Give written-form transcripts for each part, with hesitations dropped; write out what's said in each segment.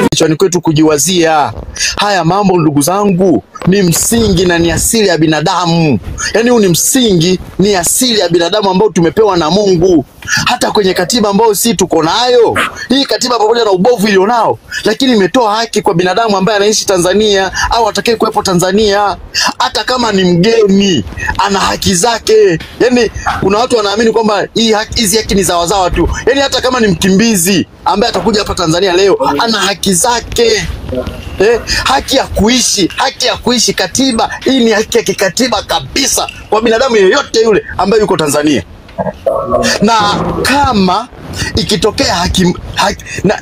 Kichwani kwetu kujiwazia haya mambo, ndugu zangu, ni msingi na ni asili ya binadamu. Yaani huu ni msingi, ni asili ya binadamu ambao tumepewa na Mungu. Hata kwenye katiba ambayo si tuko nayo, hii katiba pamoja na ubovu ilionao, lakini imetoa haki kwa binadamu ambaye anaishi Tanzania au atakaye kuwepo Tanzania. Hata kama ni mgeni, ana haki zake. Yaani kuna watu wanaamini kwamba hizi haki ni za wazawa tu. Yaani hata kama ni mkimbizi ambaye atakuja hapa Tanzania leo, ana haki zake. Haki ya kuishi, haki ya kuishi. Katiba hii ni haki ya kikatiba kabisa kwa binadamu yeyote yule ambaye yuko Tanzania. Na kama ikitokea na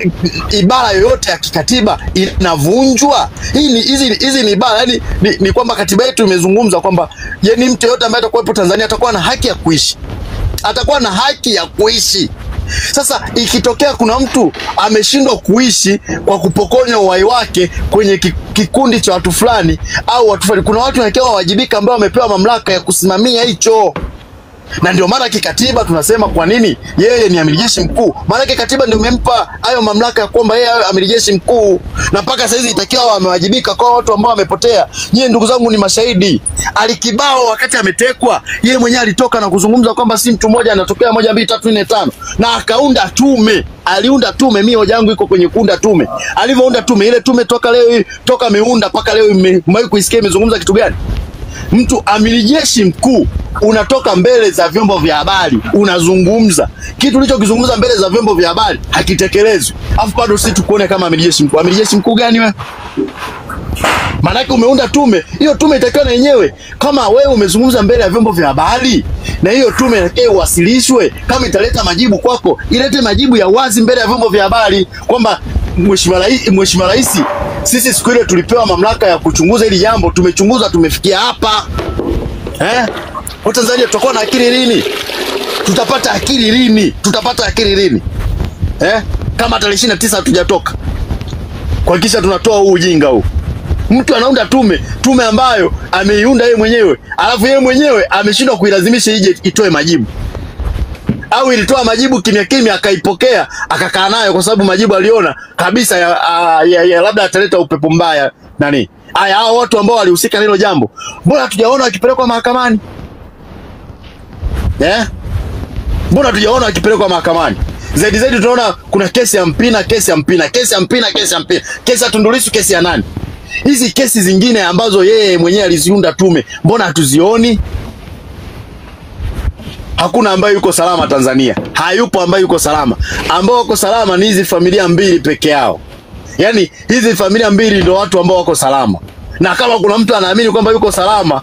ibara yoyote ya kikatiba inavunjwa, hizi ni ibara, yani ni kwamba katiba yetu imezungumza kwamba yani mtu yote ambaye atakuwepo Tanzania atakuwa na haki ya kuishi. Atakuwa na haki ya kuishi. Sasa ikitokea kuna mtu ameshindwa kuishi kwa kupokonya uhai wake kwenye kikundi cha watu fulani au watu fulani, kuna watu wanakiwa wawajibika ambao wamepewa mamlaka ya kusimamia hicho. Na ndio maana kikatiba tunasema kwa nini yeye ni amiri jeshi mkuu. Maana kikatiba ndio imempa hayo mamlaka ya kwamba yeye awe amiri jeshi mkuu. Na mpaka sasa hizi itakiwa wamewajibika kwa watu ambao wamepotea. Nyie ndugu zangu ni mashahidi. Ali Kibao wakati ametekwa, yeye mwenyewe alitoka na kuzungumza kwamba si mtu mmoja anatokea 1 2 3 4 5 na akaunda tume. Aliunda tume. Mimi hoja yangu iko kwenye kuunda tume. Alivyounda tume, ile tume toka ameunda mpaka leo mmewahi kuisikia imezungumza kitu gani? Mtu amiri jeshi mkuu unatoka mbele za vyombo vya habari unazungumza kitu ulichokizungumza mbele za vyombo vya habari hakitekelezwi, afu bado sisi tukuone kama amiri jeshi mkuu. Amiri jeshi mkuu gani wewe? Maana umeunda tume, hiyo tume itakiwa na yenyewe kama wewe umezungumza mbele ya vyombo vya habari, na hiyo tume inatakiwa iwasilishwe. Kama italeta majibu kwako, ilete majibu ya wazi mbele ya vyombo vya habari kwamba Mheshimiwa Rais, sisi siku ile tulipewa mamlaka ya kuchunguza hili jambo, tumechunguza, tumefikia hapa. Kwa Tanzania tutakuwa na akili lini? Tutapata akili lini? Tutapata akili lini? Kama tarehe 29 hatujatoka kuhakikisha tunatoa huu ujinga huu. Mtu anaunda tume ambayo ameiunda yeye mwenyewe, alafu yeye mwenyewe ameshindwa kuilazimisha ije itoe majibu. Au ilitoa majibu kimya kimya akaipokea akakaa nayo kwa sababu majibu aliona kabisa ya labda ataleta upepo mbaya nani. Hao watu ambao walihusika na hilo jambo, mbona hatujaona wakipelekwa mahakamani? Mbona hatujaona wakipelekwa mahakamani? Zaidi tunaona kuna kesi ya Mpina, kesi ya Tundu Lissu, kesi ya nani? Hizi kesi zingine ambazo yeye mwenyewe aliziunda tume, mbona hatuzioni? Hakuna ambaye yuko salama Tanzania. Hayupo ambaye yuko salama. Ambao wako salama ni hizi familia mbili peke yao. Yaani hizi familia mbili ndio watu ambao wako salama. Na kama kuna mtu anaamini kwamba yuko salama,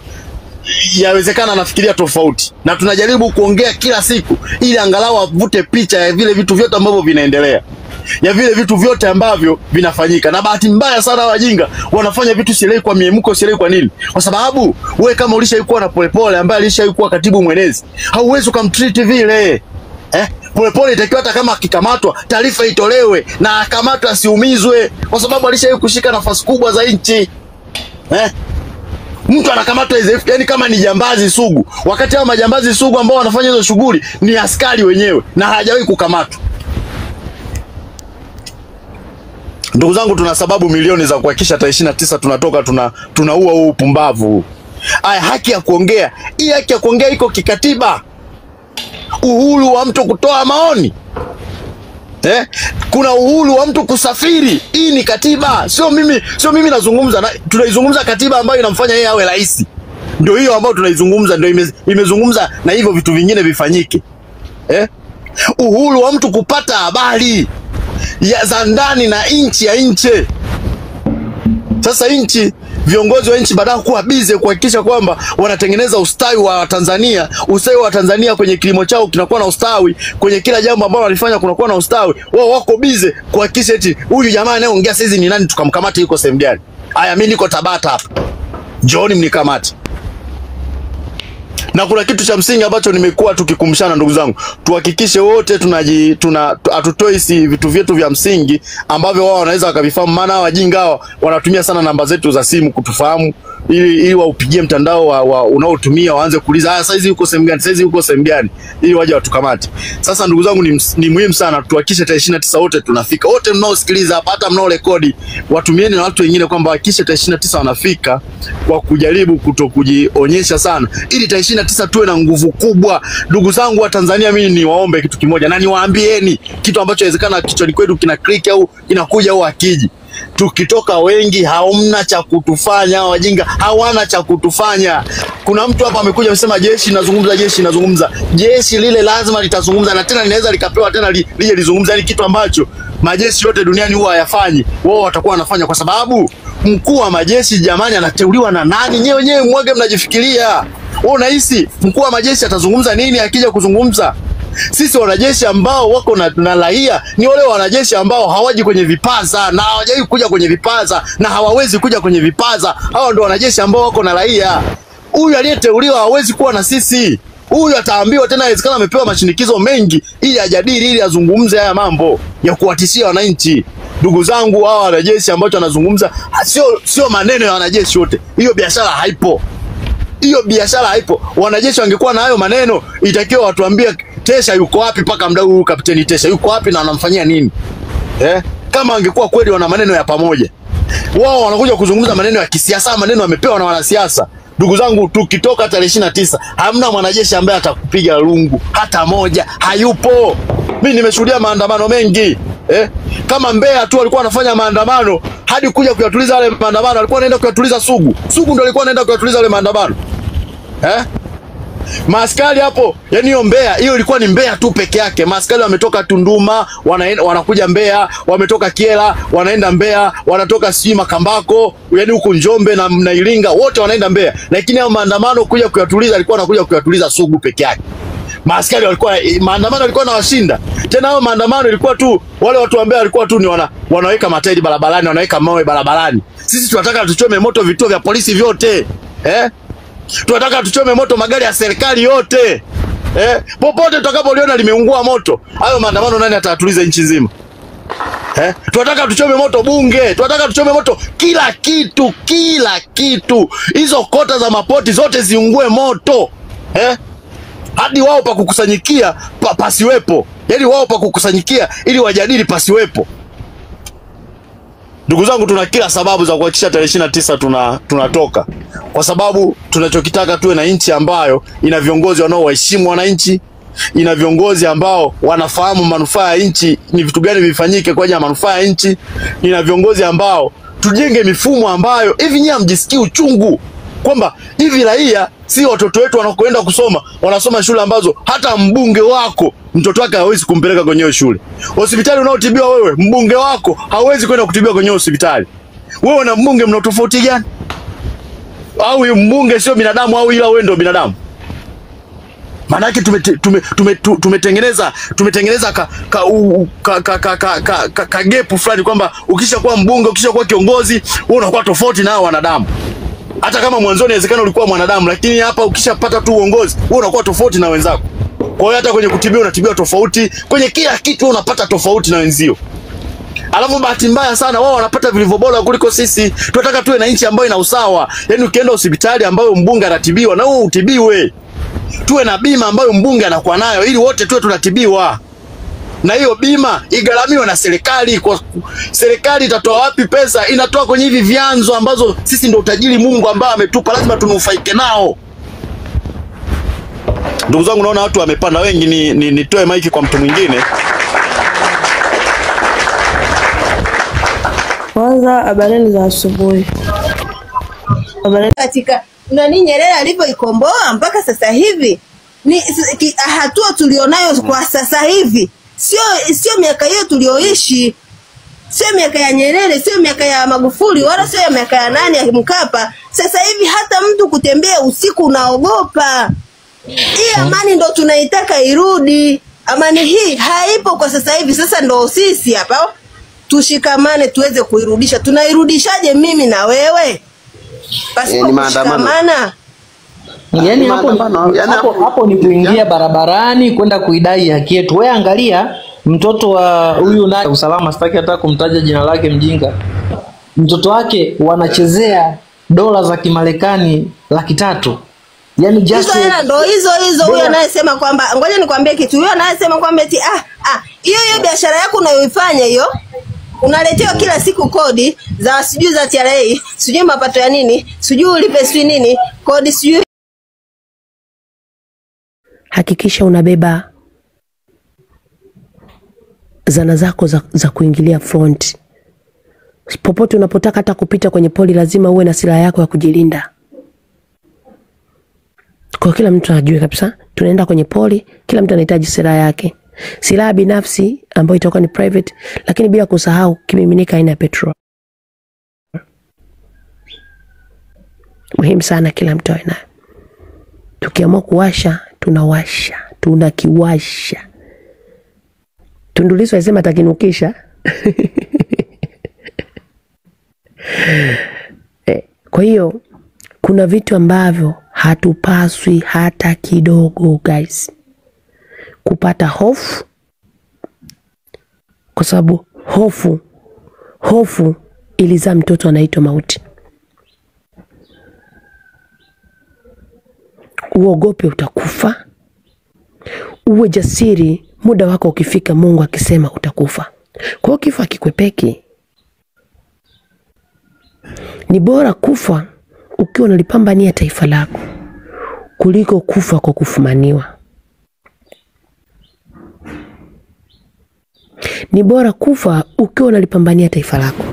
yawezekana anafikiria tofauti. Na tunajaribu kuongea kila siku ili angalau avute picha ya vile vitu vyote ambavyo vinaendelea, ya vile vitu vyote ambavyo vinafanyika. Na bahati mbaya sana wajinga wanafanya vitu sielewi kwa miemuko, sielewi kwa nini. Kwa sababu wewe kama ulishaikuwa na Polepole ambaye alishaikuwa katibu mwenezi, hauwezi kumtreat vile. Polepole itakiwa hata kama akikamatwa taarifa itolewe na akamatwe asiumizwe, kwa sababu alishaikuwa kushika nafasi kubwa za nchi. Mtu anakamatwa yani kama ni jambazi sugu, wakati hao majambazi sugu ambao wanafanya hizo shughuli ni askari wenyewe na hajawahi kukamatwa. Ndugu zangu, tuna sababu milioni za kuhakikisha tarehe 29 tunatoka tunaua huu upumbavu. Haki ya kuongea, hii haki ya kuongea iko kikatiba. Uhuru wa mtu kutoa maoni. Kuna uhuru wa mtu kusafiri. Hii ni katiba. Sio mimi nazungumza, tunaizungumza katiba ambayo inamfanya yeye awe rais. Ndio hiyo ambayo tunaizungumza, ndio imezungumza na hivyo vitu vingine vifanyike. Uhuru wa mtu kupata habari za ndani na nchi ya nje. Sasa viongozi wa nchi badala kuwa busy kuhakikisha kwamba wanatengeneza ustawi wa Tanzania, kwenye kilimo chao kinakuwa na ustawi, kwenye kila jambo ambalo walifanya kunakuwa na ustawi, wao wako busy kuhakikisha eti huyu jamaa anayeongea sasa ni nani, tukamkamata yuko sehemu gani? Mimi niko Tabata hapa, njooni mnikamate. Na kuna kitu cha msingi ambacho nimekuwa tukikumshana ndugu zangu, tuhakikishe wote hatutoi vitu vyetu vya msingi ambavyo wao wanaweza wakavifahamu. Maana wajinga hao wanatumia sana namba zetu za simu kutufahamu, ili waupigie mtandao unaotumia, waanze kuuliza saizi yuko sehemu gani, saizi yuko sehemu gani, ili waje watukamate. Sasa ndugu zangu, ni muhimu sana tuhakikishe tarehe 29 wote tunafika. Wote mnaosikiliza hapa, hata mnao rekodi, watumieni na watu wengine kwamba hakikishe tarehe 29 wanafika, kwa kujaribu kutokujionyesha sana, ili tarehe 29 tuwe na nguvu kubwa. Ndugu zangu wa Tanzania, mimi niwaombe kitu kimoja na niwaambieni kitu ambacho inawezekana kichwani kwetu kina click au kinakuja au akiji. Tukitoka wengi hamna cha kutufanya, hao wajinga hawana cha kutufanya. Kuna mtu hapa amekuja amesema jeshi linazungumza, jeshi linazungumza. Jeshi lile lazima litazungumza, na tena linaweza likapewa tena lije lizungumza, ni kitu ambacho majeshi yote duniani huwa hayafanyi. Wao watakuwa wanafanya kwa sababu mkuu wa majeshi jamani anateuliwa na nani? Nyewe mwage mnajifikiria. Wewe unahisi mkuu wa majeshi atazungumza nini akija kuzungumza? Sisi wanajeshi ambao wako na raia ni wale wanajeshi ambao hawaji kwenye vipaza na hawajawahi kuja kwenye vipaza na hawawezi kuja kwenye vipaza. Hao ndio wanajeshi ambao wako na raia. Huyu aliyeteuliwa hawezi kuwa na sisi. Huyu ataambiwa tena, inawezekana amepewa mashinikizo mengi ili ajadili, ili azungumze haya mambo ya kuwatishia wananchi. Ndugu zangu, hawa wanajeshi ambao wanazungumza sio maneno ya wanajeshi wote. Hiyo biashara haipo. Hiyo biashara haipo. Wanajeshi wangekuwa na hayo maneno, itakiwa watuambie Tesha yuko wapi, paka mdau huyu Kapteni Tesha yuko wapi na anamfanyia nini? Kama angekuwa kweli wana maneno ya pamoja. Wao wanakuja kuzungumza maneno ya kisiasa, maneno yamepewa na wanasiasa. Ndugu zangu, tukitoka tarehe 29 hamna mwanajeshi ambaye atakupiga lungu hata moja, hayupo. Mimi nimeshuhudia maandamano mengi. Kama Mbeya tu walikuwa wanafanya maandamano hadi kuja kuyatuliza wale maandamano, alikuwa anaenda kuyatuliza Sugu ndio alikuwa anaenda kuyatuliza wale maandamano. Maaskari hapo, yani hiyo Mbeya, hiyo ilikuwa ni Mbeya tu peke yake. Maaskari wametoka Tunduma, wanakuja Mbeya, wametoka Kiela, wanaenda Mbeya, wanatoka sijui Makambako, yani huko Njombe na Iringa, wote wanaenda Mbeya. Lakini hao maandamano kuja kuyatuliza, alikuwa anakuja kuyatuliza Sugu peke yake. Maaskari walikuwa, maandamano walikuwa na washinda. Tena hao maandamano ilikuwa tu wale watu ambao walikuwa tu ni wanaweka matairi barabarani, wanaweka mawe barabarani. Sisi tunataka tuchome moto vituo vya polisi vyote. Tunataka tuchome moto magari ya serikali yote. Popote tutakapoliona limeungua moto, hayo maandamano nani atatuliza nchi nzima? Tunataka tuchome moto bunge, tunataka tuchome moto kila kitu. Hizo kota za mapoti zote ziungue moto. Hadi wao pa kukusanyikia pasiwepo. Yaani wao pa kukusanyikia ili wajadili pasiwepo. Ndugu zangu, tuna kila sababu za kuhakikisha tarehe 29 tunatoka. Kwa sababu tunachokitaka tuwe na nchi ambayo ina viongozi wanaowaheshimu wananchi, ina viongozi ambao wanafahamu manufaa ya nchi, ni vitu gani vifanyike kwa ajili ya manufaa ya nchi, ina viongozi ambao tujenge mifumo ambayo hivi nyinyi mjisikii uchungu kwamba hivi raia si watoto wetu wanakoenda kusoma, wanasoma shule ambazo hata mbunge wako mtoto wake hawezi kumpeleka kwenye shule. Hospitali unaotibiwa wewe, mbunge wako hawezi kwenda kutibiwa kwenye hospitali. Wewe na mbunge mna tofauti gani? Au mbunge sio binadamu au ila wewe ndio binadamu? Maana yake tumetengeneza ka gap fulani kwamba ukishakuwa mbunge, ukishakuwa kiongozi, wewe unakuwa tofauti na wanadamu. Hata kama mwanzoni inawezekana ulikuwa mwanadamu, lakini hapa ukishapata tu uongozi, wewe unakuwa tofauti na wenzako. Kwa hiyo hata kwenye kutibiwa unatibiwa tofauti, kwenye kila kitu unapata tofauti na wenzio. Alafu bahati mbaya sana wao wanapata vilivyo bora kuliko sisi. Tunataka tuwe na nchi ambayo ina usawa. Yaani ukienda hospitali ambayo mbunge anatibiwa na wewe utibiwe. Tuwe na bima ambayo mbunge anakuwa nayo ili wote tuwe tunatibiwa. Na hiyo bima igharamiwe na serikali. Kwa serikali itatoa wapi pesa? Inatoa kwenye hivi vyanzo ambazo sisi ndio utajiri Mungu ambao ametupa, lazima tunufaike nao. Ndugu zangu, naona watu wamepanda wengi, nitoe maiki kwa mtu mwingine. Kwanza habari za asubuhi. Katika nani Nyerere alipoikomboa mpaka sasa hivi ni hatua tulionayo kwa sasa hivi. Sio miaka hiyo tulioishi. Sio miaka ya Nyerere, sio miaka ya Magufuli, wala sio miaka ya nani ya Mkapa. Sasa hivi hata mtu kutembea usiku unaogopa. Hii amani ndo tunaitaka irudi. Amani hii haipo kwa sasa hivi. Sasa ndo sisi hapa tushikamane tuweze kuirudisha. Tunairudishaje mimi na wewe? Pasipo kushikamana. Yaani hapo ni kuingia barabarani kwenda kuidai haki yetu. Wewe angalia mtoto wa huyu na usalama, sitaki hata kumtaja jina lake, mjinga. Mtoto wake wanachezea dola za Kimarekani 300,000. Yani just hizo hela ndo hizo huyo anayesema kwamba, ngoja nikwambie kitu, huyo anayesema kwamba eti hiyo biashara yako unayoifanya hiyo, unaletewa kila siku kodi za sijui za TRA, sijui mapato ya nini, sijui ulipe sijui nini, kodi sijui. Hakikisha unabeba zana zako za kuingilia front. Popote unapotaka, hata kupita kwenye poli lazima uwe na silaha yako ya kujilinda. Kwa kila mtu ajue kabisa tunaenda kwenye poli, kila mtu anahitaji silaha yake. Silaha binafsi ambayo itakuwa ni private, lakini bila kusahau kimiminika aina ya petrol. Muhimu sana kila mtu awe nayo. Tukiamua kuwasha, tunawasha, tunakiwasha. Tundu Lissu alisema atakinukisha. Kwa hiyo kuna vitu ambavyo hatupaswi hata kidogo guys kupata hofu, kwa sababu hofu ilizaa mtoto anaitwa mauti. Uogope utakufa, uwe jasiri muda wako ukifika, Mungu akisema utakufa. Kwa hiyo kifo kikwepeki. Ni bora kufa ukiwa unalipambania taifa lako kuliko kufa kwa kufumaniwa. Ni bora kufa ukiwa unalipambania taifa lako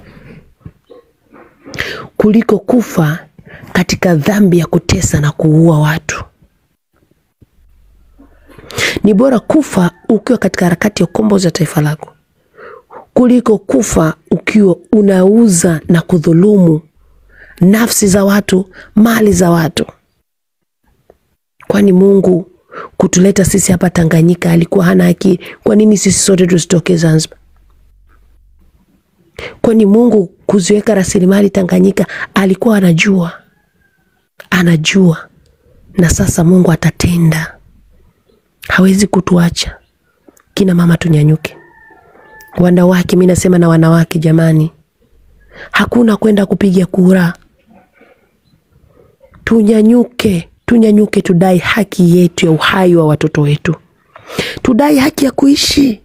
kuliko kufa katika dhambi ya kutesa na kuua watu. Ni bora kufa ukiwa katika harakati ya ukombozi wa taifa lako kuliko kufa ukiwa unauza na kudhulumu nafsi za watu, mali za watu. Kwani Mungu kutuleta sisi hapa Tanganyika alikuwa hana haki? Kwa nini sisi sote tusitoke Zanzibar? Kwani Mungu kuziweka rasilimali Tanganyika alikuwa anajua, na sasa Mungu atatenda. Hawezi kutuacha. Kina mama tunyanyuke. Wanawake, mimi nasema na wanawake jamani, hakuna kwenda kupiga kura. Tunyanyuke tudai haki yetu ya uhai wa watoto wetu. Tudai haki ya kuishi.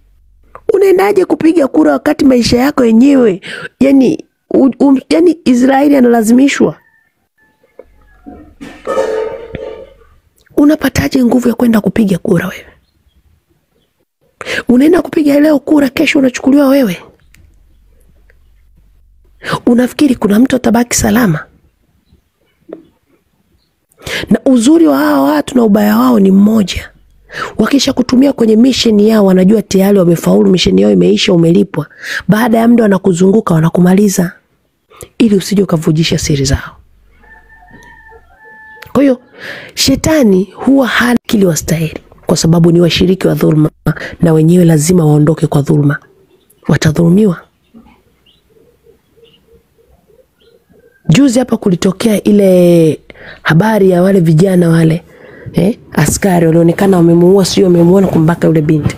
Unaendaje kupiga kura wakati maisha yako yenyewe yani Israeli analazimishwa? Unapataje nguvu ya kwenda kupiga kura wewe? Unaenda kupiga leo kura, kesho unachukuliwa wewe. Unafikiri kuna mtu atabaki salama? Na uzuri wa hawa watu na ubaya wao ni mmoja. Wakisha kutumia kwenye mission yao, wanajua tayari wamefaulu, mission yao imeisha, umelipwa. Baada ya muda wanakuzunguka, wanakumaliza ili usije ukavujisha siri zao. Kwa hiyo shetani huwa hana kile wastahili, kwa sababu ni washiriki wa dhulma, na wenyewe lazima waondoke kwa dhulma. Watadhulumiwa. Juzi hapa kulitokea ile habari ya wale vijana wale askari walionekana wamemuua, sio wamemuona kumbaka yule binti.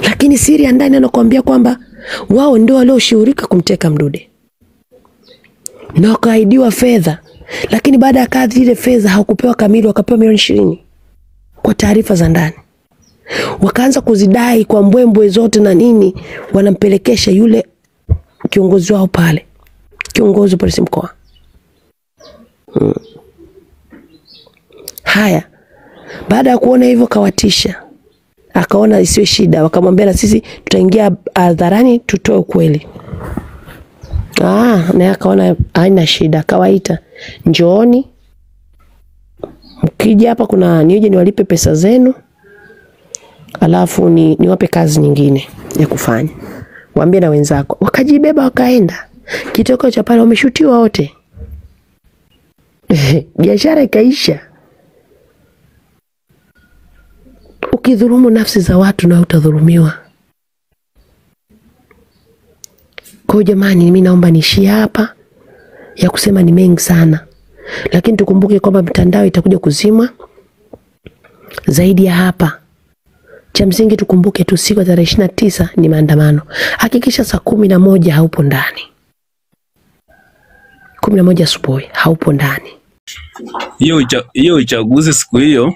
Lakini siri ya ndani anakuambia kwamba wao ndio walioshughulika kumteka Mdude. Na wakaidiwa fedha. Lakini baada ya kadhi ile fedha hawakupewa kamili, wakapewa milioni 20. Kwa taarifa za ndani. Wakaanza kuzidai kwa mbwembwe zote na nini, wanampelekesha yule kiongozi wao pale. Kiongozi polisi mkoa. Haya. Baada ya kuona hivyo kawatisha. Akaona isiwe shida, wakamwambia na sisi tutaingia hadharani tutoe ukweli. Na akaona haina shida, kawaita, njooni. Mkija hapa kuna nije niwalipe pesa zenu. Alafu niwape kazi nyingine ya kufanya. Waambie na wenzako. Wakajibeba wakaenda. Kitoko cha pale wameshutiwa wote. Biashara ikaisha. Ukidhulumu nafsi za watu na utadhulumiwa. Kwa jamani, mimi naomba niishie hapa. Ya kusema ni mengi sana. Lakini tukumbuke kwamba mitandao itakuja kuzimwa. Zaidi ya hapa, cha msingi tukumbuke tu siku ya 29 ni maandamano. Hakikisha saa 11 haupo ndani. 11 asubuhi haupo ndani. Hiyo uchaguzi siku hiyo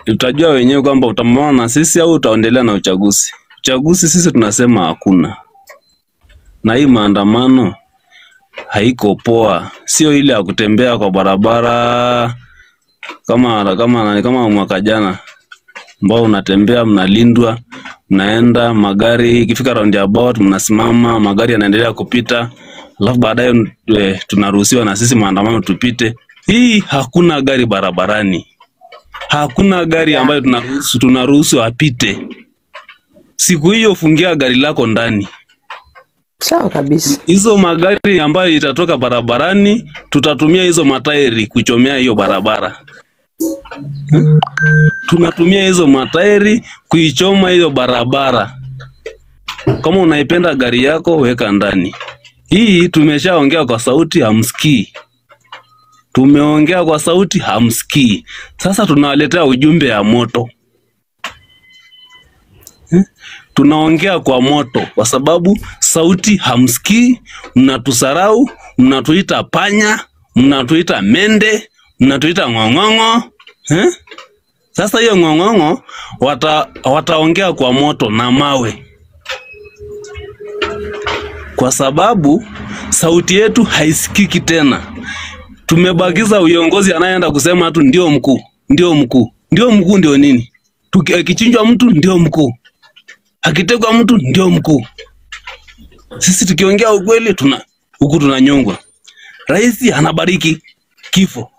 utajua wenyewe kwamba utamwona na sisi au utaendelea na uchaguzi. Uchaguzi sisi tunasema hakuna. Na hii maandamano haiko poa. Sio ile ya kutembea kwa barabara kama mwaka jana ambao unatembea mnalindwa, mnaenda magari ikifika roundabout mnasimama, magari yanaendelea kupita, alafu baadaye tunaruhusiwa na sisi maandamano tupite. Hii hakuna gari barabarani. Hakuna gari ambayo tunaruhusu apite. Siku hiyo fungia gari lako ndani. Sawa kabisa. Hizo magari ambayo itatoka barabarani tutatumia hizo matairi kuchomea hiyo barabara. Tunatumia hizo matairi kuichoma hiyo barabara. Kama unaipenda gari yako weka ndani. Hii tumeshaongea kwa sauti hamsikii. Tumeongea kwa sauti hamsikii. Sasa tunawaletea ujumbe ya moto. Tunaongea kwa moto kwa sababu sauti hamsikii, mnatusarau, mnatuita panya, mnatuita mende, mnatuita ng'ong'ongo. Sasa hiyo ng'ong'ongo wataongea kwa moto na mawe. Kwa sababu sauti yetu haisikiki tena. Tumebakiza uongozi anayeenda kusema tu ndio mkuu, ndio mkuu. Ndio mkuu ndio nini? Akichinjwa mtu ndio mkuu. Akitegwa mtu ndio mkuu. Sisi tukiongea ukweli huku tunanyongwa. Rais anabariki kifo.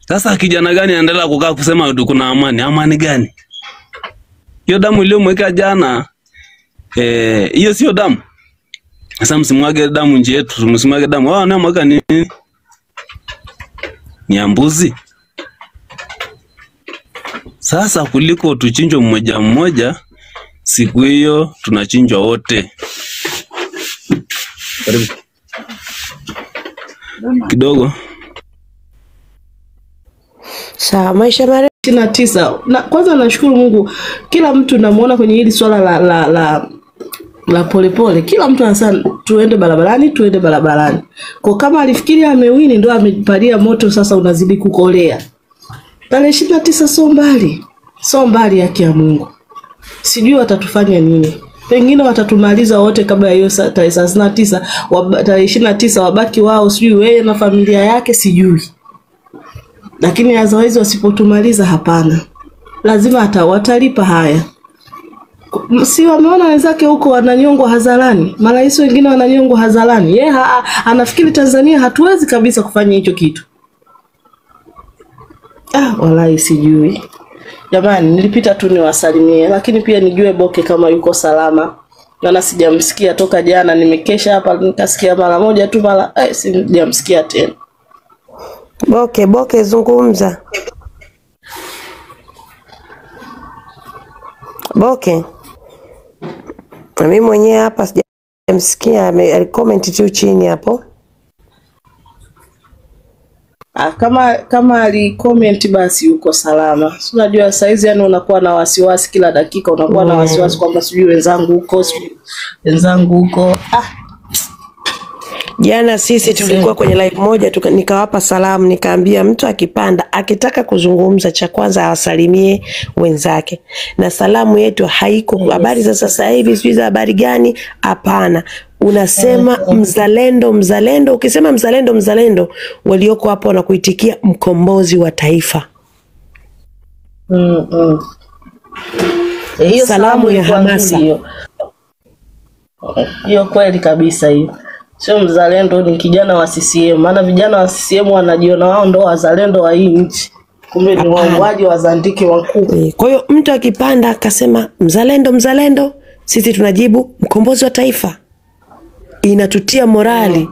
Sasa kijana gani anaendelea kukaa kusema kuna amani? Amani gani? Hiyo damu iliyomweka jana hiyo sio damu. Sasa msimwage damu nje yetu, msimwage damu. Wao wanamwaga nini? Ni mbuzi. Sasa kuliko tuchinjwe mmoja mmoja, siku hiyo tunachinjwa wote. Karibu. Kidogo. Sawa, maisha marefu 29. Na kwanza nashukuru Mungu, kila mtu namuona kwenye hili swala la polepole. Kila mtu anasema tuende barabarani. Kwa kama alifikiri amewini ndio amepalia moto, sasa unazidi kukolea. Tarehe 29 so mbali yake ya Mungu. Sijui watatufanya nini. Pengine watatumaliza wote kabla ya hiyo tarehe 39, tarehe 29 wabaki wao, sijui wewe na familia yake, sijui. Lakini azawazi wasipotumaliza hapana. Lazima watalipa haya. Si wameona wenzake huko wananyongwa hadharani. Marais wengine wananyongwa hadharani. Yeye anafikiri Tanzania hatuwezi kabisa kufanya hicho kitu. Wallahi sijui. Jamani, nilipita tu niwasalimie, lakini pia nijue Boke kama yuko salama. Maana sijamsikia toka jana, nimekesha hapa nikasikia mara moja tu sijamsikia tena. Boke zungumza. Boke. Mimi mwenyewe hapa sijamsikia, alicomment tu chini hapo. Kama alicomment basi yuko salama. Unajua saizi yani unakuwa na wasiwasi kila dakika, unakuwa na wasiwasi kwamba sijui wenzangu huko. Jana sisi tulikuwa kwenye live moja nikawapa salamu, nikaambia mtu akipanda akitaka kuzungumza cha kwanza awasalimie wenzake. Na salamu yetu haiko habari za sasa hivi, sijui za habari gani, hapana. Unasema mzalendo, ukisema mzalendo walioko hapo wanakuitikia mkombozi wa taifa. Hiyo salamu ya hamasa. Hiyo kweli kabisa hiyo. Sio mzalendo, ni kijana wa CCM. Maana vijana wa CCM wanajiona wao ndo wazalendo wa hii nchi. Kumbe ni wauaji wazandiki wakuu. Kwa hiyo mtu akipanda akasema mzalendo, sisi tunajibu mkombozi wa taifa. Inatutia morali.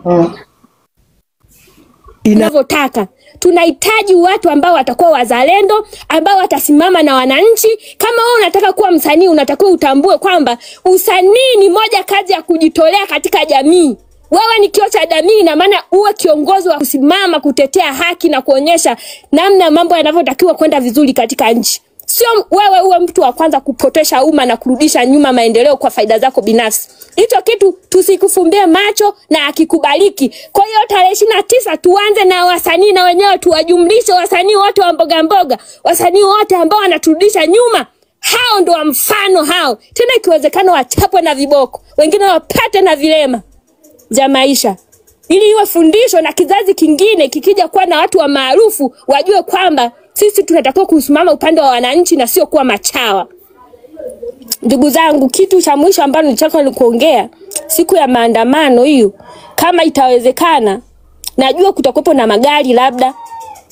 Inavyotaka. Tunahitaji watu ambao watakuwa wazalendo, ambao watasimama na wananchi. Kama wewe unataka kuwa msanii, unatakiwa utambue kwamba usanii ni moja kazi ya kujitolea katika jamii. Wewe ni kioo cha jamii, na maana uwe kiongozi wa kusimama kutetea haki na kuonyesha namna mambo yanavyotakiwa kwenda vizuri katika nchi. Sio wewe uwe mtu wa kwanza kupotesha umma na kurudisha nyuma maendeleo kwa faida zako binafsi. Hicho kitu tusikufumbie macho na akikubaliki. Kwa hiyo tarehe 29 tuanze na wasanii na wenyewe tuwajumlishe wasanii wote wa mboga mboga, wasanii wote ambao wanaturudisha nyuma. Hao ndo wa mfano hao. Tena ikiwezekana wachapwe na viboko, wengine wapate na vilema za maisha. Ili iwe fundisho na kizazi kingine kikija kuwa na watu wa maarufu wajue kwamba sisi tunatakiwa kusimama upande wa wananchi na sio kuwa machawa. Ndugu zangu, kitu cha mwisho ambalo nilitaka kuongea siku ya maandamano hiyo, kama itawezekana, najua kutakuwepo na magari labda,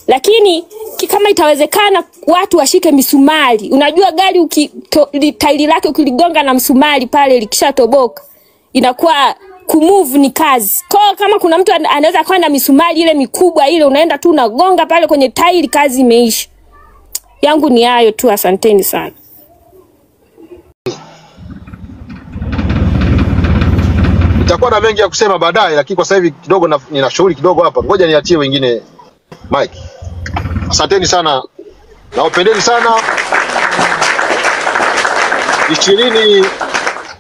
lakini kama itawezekana watu washike misumari. Unajua gari tairi lake ukiligonga na msumari pale likishatoboka inakuwa kumove ni kazi. Kwa kama kuna mtu anaweza kuwa na misumari ile mikubwa ile, unaenda tu unagonga pale kwenye tairi, kazi imeisha. Yangu ni hayo tu, asanteni sana. Nitakuwa na mengi ya kusema baadaye, lakini kwa sasa hivi kidogo nina shughuli kidogo hapa. Ngoja niachie wengine Mike. Asanteni sana. Nawapendeni sana.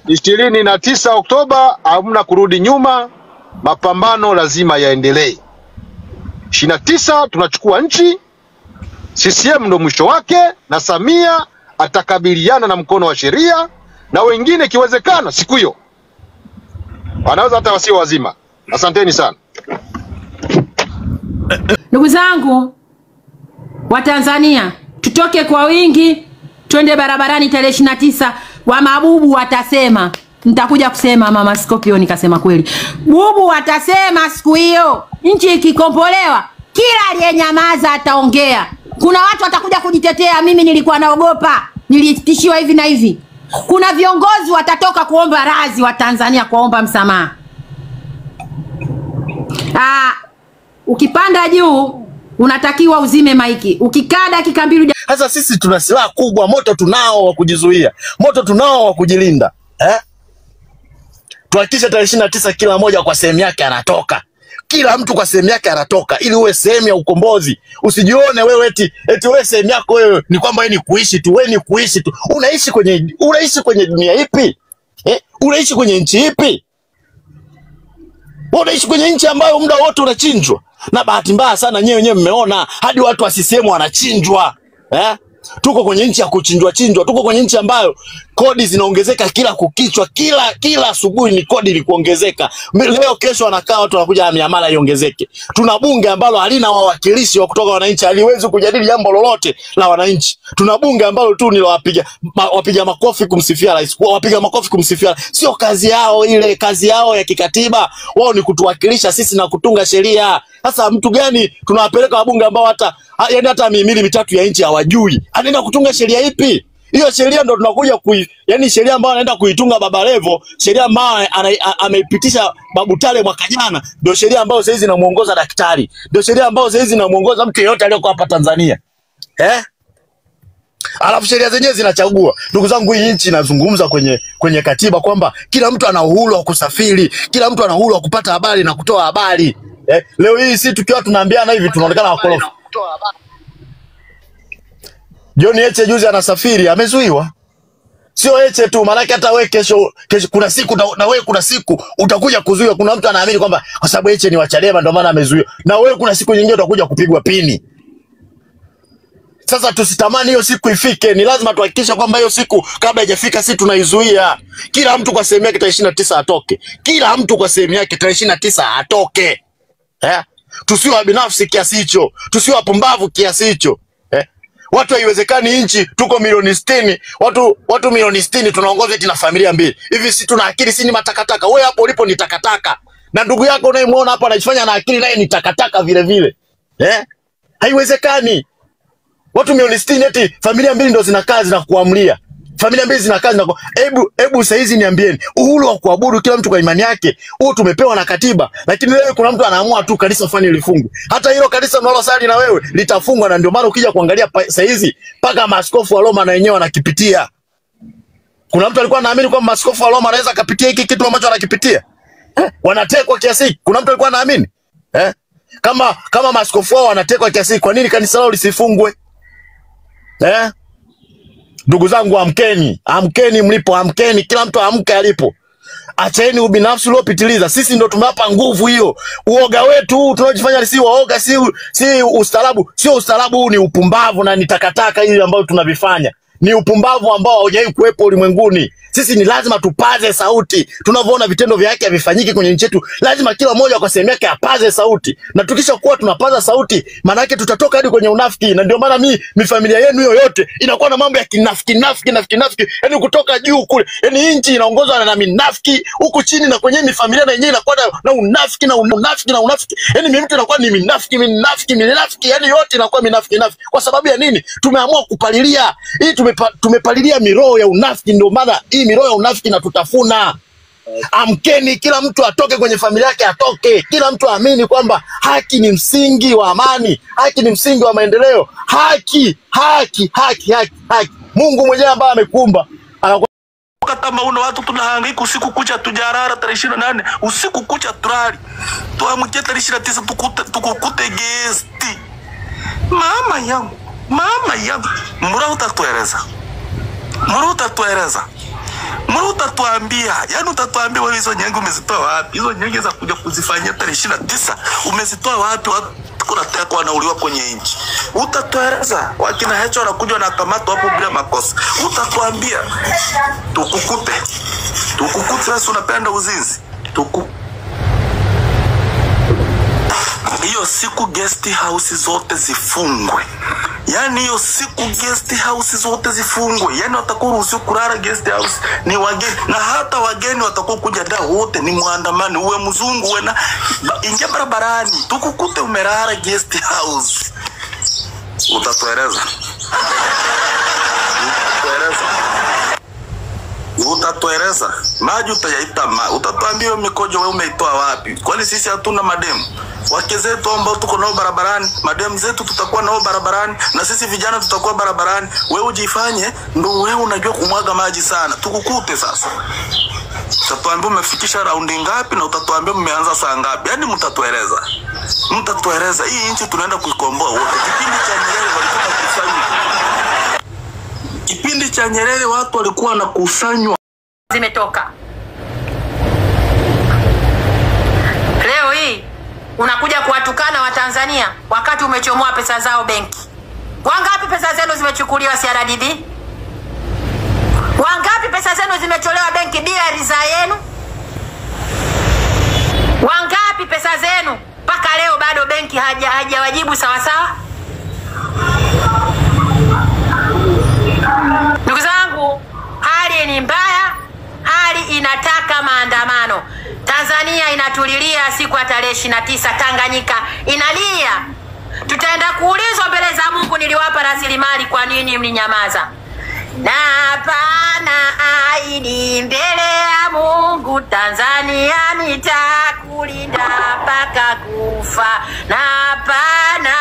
29 Oktoba hamna kurudi nyuma. Mapambano lazima yaendelee. 29 tunachukua nchi. CCM ndo mwisho wake, na Samia atakabiliana na mkono wa sheria, na wengine kiwezekana siku hiyo wanaweza hata wasio wazima. Asanteni sana. Ndugu zangu wa Tanzania, tutoke kwa wingi, twende barabarani tarehe 29. Wa mabubu watasema, nitakuja kusema Mama Scorpion kasema kweli. Bubu watasema siku hiyo, nchi ikikombolewa, kila aliyenyamaza ataongea. Kuna watu watakuja kujitetea, mimi nilikuwa naogopa, nilitishiwa hivi na hivi. Kuna viongozi watatoka kuomba radhi wa Tanzania, kuomba msamaha. Ukipanda juu unatakiwa uzime maiki. Ukikaa dakika 2. Sasa sisi tuna silaha kubwa, moto tunao wa kujizuia, moto tunao wa kujilinda. Tuhakikishe tarehe 29 kila moja kwa sehemu yake anatoka. Kila mtu kwa sehemu yake anatoka ili uwe sehemu ya ukombozi. Usijione wewe eti wewe sehemu yako wewe ni kwamba wewe ni kuishi tu, wewe ni kuishi tu. Unaishi kwenye dunia ipi? Unaishi kwenye nchi ipi? Unaishi kwenye nchi ambayo muda wote unachinjwa. Na bahati mbaya sana wenyewe mmeona hadi watu wa CCM wanachinjwa. Tuko kwenye nchi ya kuchinjwa. Tuko kwenye nchi ambayo kodi zinaongezeka kila kukichwa, kila asubuhi ni kodi ni kuongezeka. Leo kesho wanakaa watu wanakuja na miamala iongezeke. Tuna bunge ambalo halina wawakilishi wa kutoka wananchi, haliwezi kujadili jambo lolote la wananchi. Tuna bunge ambalo tu ni wapiga makofi kumsifia rais. Wapiga makofi kumsifia. Sio kazi yao ile, kazi yao ya kikatiba. Wao ni kutuwakilisha sisi na kutunga sheria. Sasa mtu gani tunawapeleka wabunge ambao hata mihimili mitatu ya nchi hawajui? Anaenda kutunga sheria ipi? Hiyo sheria ndo tunakuja sheria ambayo anaenda kuitunga Baba Levo, sheria ambayo ameipitisha Babu Tale mwaka jana, ndio sheria ambayo sasa hizi inamuongoza daktari. Ndio sheria ambayo sasa hizi inamuongoza mtu yeyote aliyeko hapa Tanzania. Alafu sheria zenyewe zinachagua. Ndugu zangu, hii nchi inazungumza kwenye katiba kwamba kila mtu ana uhuru wa kusafiri, kila mtu ana uhuru wa kupata habari na kutoa habari. Leo hii sisi tukiwa tunaambiana hivi tunaonekana wakorofi. John Heche juzi anasafiri, amezuiwa. Sio Heche tu, maana hata wewe kesho kuna siku na wewe kuna siku utakuja kuzuiwa. Kuna mtu anaamini kwamba kwa sababu Heche ni wa Chadema ndio maana amezuiwa. Na wewe kuna siku nyingine utakuja kupigwa pini. Sasa tusitamani hiyo siku ifike. Ni lazima tuhakikishe kwamba hiyo siku kabla haijafika sisi tunaizuia. Kila mtu kwa sehemu yake tarehe 29 atoke. Kila mtu kwa sehemu yake tarehe 29 atoke. Tusiwe binafsi kiasi hicho. Tusiwe wapumbavu kiasi hicho. Watu haiwezekani nchi tuko milioni 60, watu milioni 60 tunaongoza eti na familia mbili. Hivi si tuna akili, si ni matakataka? Wewe hapo ulipo ni takataka. Na ndugu yako unayemuona hapa anajifanya na akili, naye ni takataka vile vile. Haiwezekani. Watu milioni 60 eti familia mbili ndo zinakaa zinakuamlia. Familia mbili zinakaa zinakuwa. Hebu sasa hizi niambieni, uhuru wa kuabudu kila mtu kwa imani yake, huo tumepewa na katiba. Lakini leo kuna mtu anaamua tu kanisa fulani lifungwe. Hata hilo kanisa unalosali na wewe litafungwa, na ndio maana ukija kuangalia sasa hizi paka maaskofu wa Roma na wenyewe wanakipitia. Kuna mtu alikuwa anaamini kwamba maaskofu wa Roma anaweza kupitia hiki kitu ambacho anakipitia? Wanatekwa kiasi hiki. Kuna mtu alikuwa anaamini? Kama maaskofu wao wanatekwa kiasi hiki, kwa nini kanisa lao lisifungwe? Ndugu zangu, amkeni, amkeni mlipo, amkeni, kila mtu amke alipo. Acheni ubinafsi uliopitiliza. Sisi ndo tumewapa nguvu hiyo. Uoga wetu tunaojifanya si waoga, si ustaarabu, sio ustaarabu, ni upumbavu na ni takataka hizi ambayo tunavifanya. Ni upumbavu ambao haujawahi kuwepo ulimwenguni. Sisi ni lazima tupaze sauti. Tunavyoona vitendo vya haki havifanyiki kwenye nchi yetu, lazima kila mmoja kwa sehemu yake apaze sauti. Na tukisha kuwa tunapaza sauti, maana yake tutatoka hadi kwenye unafiki. Na ndio maana mi familia yenu hiyo yote inakuwa na mambo ya kinafiki. Yaani kutoka juu kule. Yaani nchi inaongozwa na minafiki, huku chini na kwenye mi familia na yenyewe inakuwa na unafiki. Yaani mimi mtu anakuwa ni minafiki. Yaani yote inakuwa minafiki. Kwa sababu ya nini? Tumeamua kupalilia. Hii tumepalilia miroho ya unafiki, ndio maana hii miroho ya unafiki inatutafuna. Amkeni, kila mtu atoke kwenye familia yake, atoke. Kila mtu aamini kwamba haki ni msingi wa amani, haki ni msingi wa maendeleo. Haki. Mungu mwenyewe ambaye amekuumba kama una watu tunahangaika usiku kucha, tujarara tarehe 28 usiku kucha turali, tuamkie tarehe 29 tukukute gesti. Mama yangu mbona utatuambia, yani utatuambia wewe hizo nyenge umezitoa wapi? Hizo nyenge za kuja kuzifanyia tarehe 29 umezitoa wapi? Kuna teko wanauliwa kwenye nchi. Utatueleza, wakina Hecho wanakuja na kamata hapo bila makosa. Utatuambia tukukute sasa unapenda uzinzi. Hiyo siku guest house zote zifungwe. Yani hiyo siku guest house zote zifungwe. Yani watakuwa ruhusiwa kulala guest house ni wageni, na hata wageni watakuwa kuja da wote ni muandamani, uwe mzungu uwe na ingia barabarani tukukute umelala guest house. Utatueleza. Maji utayaita utatuambia mikojo wewe umeitoa wapi? Kwani sisi hatuna mademu? Wake zetu ambao tuko nao barabarani, mademu zetu tutakuwa nao barabarani, na sisi vijana tutakuwa barabarani. Wewe ujifanye ndo wewe unajua kumwaga maji sana. Tukukute sasa. Utatuambia umefikisha raundi ngapi na utatuambia mmeanza saa ngapi? Yaani mtatueleza. Hii nchi tunaenda kuikomboa wote. Kipindi cha Nyerere watu walikuwa wanakusanywa. Zimetoka. Leo hii unakuja kuwatukana Watanzania wakati umechomoa pesa zao benki. Wangapi pesa zenu zimechukuliwa CRDB? Wangapi pesa zenu zimetolewa benki bila ridhaa yenu? Wangapi pesa zenu mpaka leo bado benki hajawajibu sawa sawa? Ndugu zangu, hali ni mbaya, hali inataka maandamano. Tanzania inatulilia siku ya tarehe 29, Tanganyika inalia. Tutaenda kuulizwa mbele za Mungu, niliwapa rasilimali, kwa nini mlinyamaza? Na hapana ahidi mbele ya Mungu, Tanzania nitakulinda mpaka kufa. Na hapana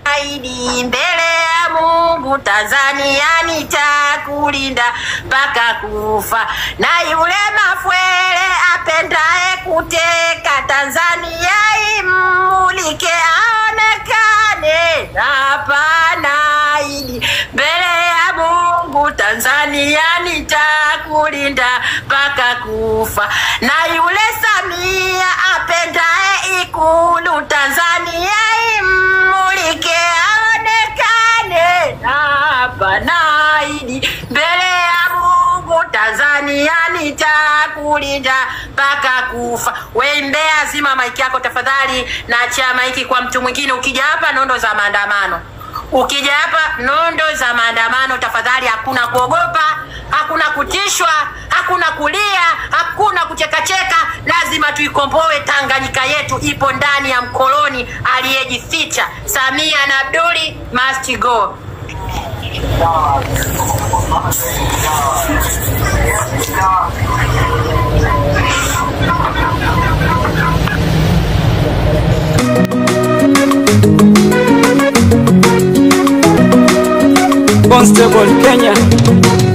ahidi mbele ya Mungu, Tanzania nitakulinda mpaka kufa. Na yule mafwele apendaye kuteka Tanzania imulike aonekane. Na hapana ahidi mbele ya Mungu, Tanzania nitakulinda mpaka kufa. Na yule Samia apendaye Ikulu Tanzania imulike aonekane. Na hapana ahidi mbele ya Mungu, Tanzania nitakulinda mpaka kufa. Wewe Mbeya, zima maiki yako tafadhali, na acha maiki kwa mtu mwingine. Ukija hapa nondo za maandamano. Ukija hapa nondo za maandamano tafadhali, hakuna kuogopa, hakuna kutishwa, hakuna kulia, hakuna kuchekacheka. Lazima tuikomboe Tanganyika yetu, ipo ndani ya mkoloni aliyejificha. Samia na Abduli must go. Constable Kenya.